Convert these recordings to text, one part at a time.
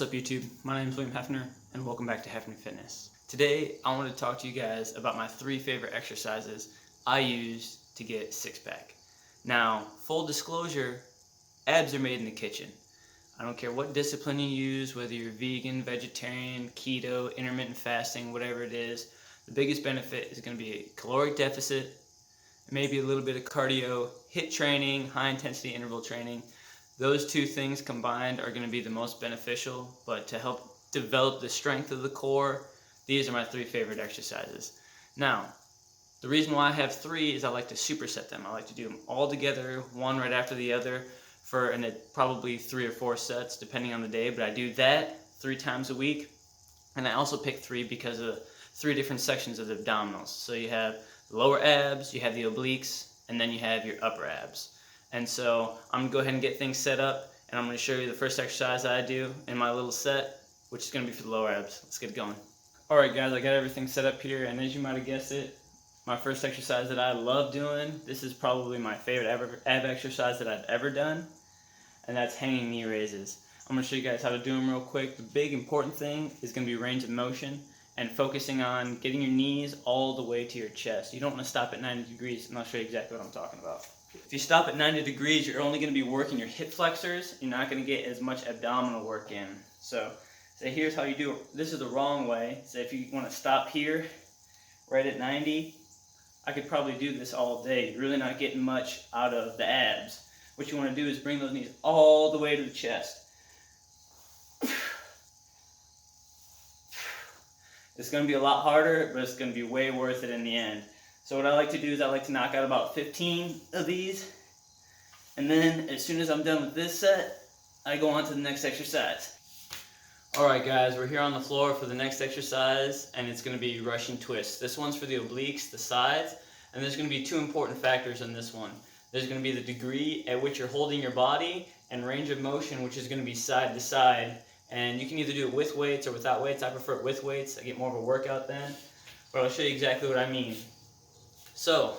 What's up YouTube? My name is William Heffner and welcome back to Heffner Fitness. Today I want to talk to you guys about my 3 favorite exercises I use to get six-pack. Now, full disclosure, abs are made in the kitchen. I don't care what discipline you use, whether you're vegan, vegetarian, keto, intermittent fasting, whatever it is. The biggest benefit is going to be a caloric deficit, maybe a little bit of cardio, HIIT training, high intensity interval training. Those 2 things combined are going to be the most beneficial, but to help develop the strength of the core, these are my 3 favorite exercises. Now, the reason why I have 3 is I like to superset them. I like to do them all together, one right after the other, for probably 3 or 4 sets, depending on the day, but I do that 3 times a week. And I also pick 3 because of 3 different sections of the abdominals. So you have the lower abs, you have the obliques, and then you have your upper abs. And so I'm going to go ahead and get things set up, and I'm going to show you the first exercise I do in my little set, which is going to be for the lower abs. Let's get going. Alright guys, I got everything set up here, and as you might have guessed it, my first exercise that I love doing, this is probably my favorite ab exercise that I've ever done, and that's hanging knee raises. I'm going to show you guys how to do them real quick. The big important thing is going to be range of motion and focusing on getting your knees all the way to your chest. You don't want to stop at 90 degrees, and I'll show you exactly what I'm talking about. If you stop at 90 degrees, you're only going to be working your hip flexors. You're not going to get as much abdominal work in. So here's how you do it. This is the wrong way. So if you want to stop here, right at 90, I could probably do this all day. You're really not getting much out of the abs. What you want to do is bring those knees all the way to the chest. It's going to be a lot harder, but it's going to be way worth it in the end. So what I like to do is I like to knock out about 15 of these, and then as soon as I'm done with this set, I go on to the next exercise. Alright guys, we're here on the floor for the next exercise, and it's going to be Russian twists. This one's for the obliques, the sides, and there's going to be 2 important factors in this one. There's going to be the degree at which you're holding your body, and range of motion, which is going to be side to side. And you can either do it with weights or without weights. I prefer it with weights. I get more of a workout then, but I'll show you exactly what I mean. So,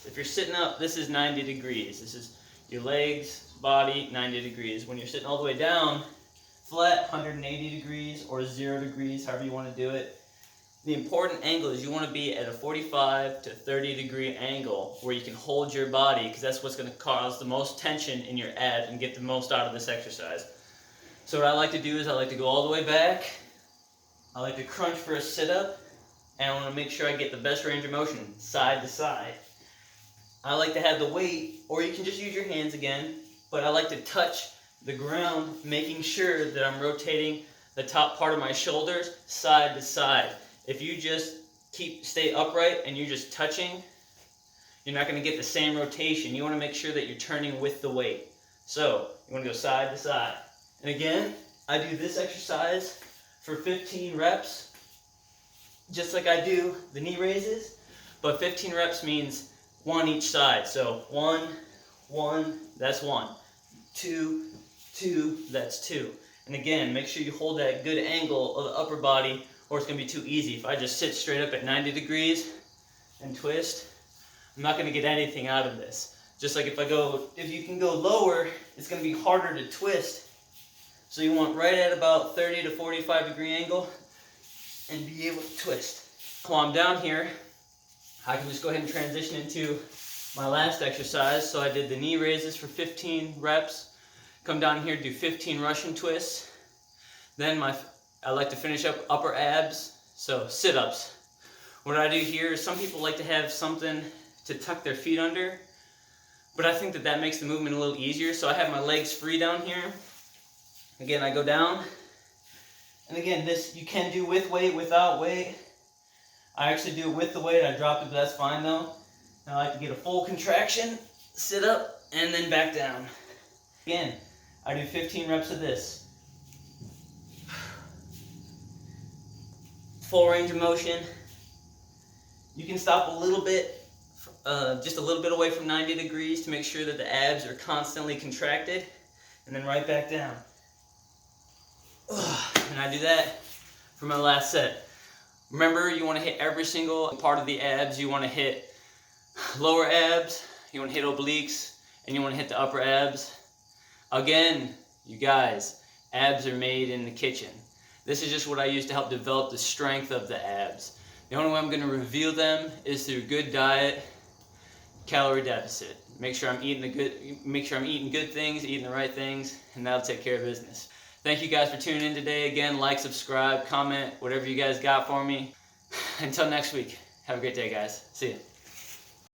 if you're sitting up, this is 90 degrees. This is your legs, body, 90 degrees. When you're sitting all the way down, flat, 180 degrees or 0 degrees, however you want to do it. The important angle is you want to be at a 45 to 30 degree angle where you can hold your body, because that's what's going to cause the most tension in your abs and get the most out of this exercise. So what I like to do is I like to go all the way back. I like to crunch for a sit-up. And I want to make sure I get the best range of motion, side to side. I like to have the weight, or you can just use your hands again, but I like to touch the ground, making sure that I'm rotating the top part of my shoulders side to side. If you just stay upright and you're just touching, you're not going to get the same rotation. You want to make sure that you're turning with the weight. So, you want to go side to side. And again, I do this exercise for 15 reps. Just like I do the knee raises, but 15 reps means 1 each side. So 1, 1, that's 1. 2, 2, that's 2. And again, make sure you hold that good angle of the upper body, or it's going to be too easy. If I just sit straight up at 90 degrees and twist, I'm not going to get anything out of this. Just like if you can go lower, it's going to be harder to twist. So you want right at about 30 to 45 degree angle, and be able to twist. While I'm down here, I can just go ahead and transition into my last exercise. So I did the knee raises for 15 reps. Come down here, do 15 Russian twists. Then I like to finish up upper abs, so sit-ups. What I do here is some people like to have something to tuck their feet under, but I think that makes the movement a little easier. So I have my legs free down here. Again, I go down. And again, this you can do with weight, without weight. I actually do it with the weight. I dropped it, but that's fine though. I like to get a full contraction, sit up, and then back down. Again, I do 15 reps of this. Full range of motion. You can stop a little bit, just a little bit away from 90 degrees to make sure that the abs are constantly contracted, and then right back down. And I do that for my last set. Remember, you want to hit every single part of the abs. You want to hit lower abs, you want to hit obliques, and you want to hit the upper abs. Again, you guys, Abs are made in the kitchen. This is just what I use to help develop the strength of the abs. The only way I'm going to reveal them is through good diet, calorie deficit. Make sure I'm eating good things, eating the right things, and that'll take care of business. Thank you guys for tuning in today. Again, like, subscribe, comment, whatever you guys got for me. Until next week, have a great day, guys. See ya.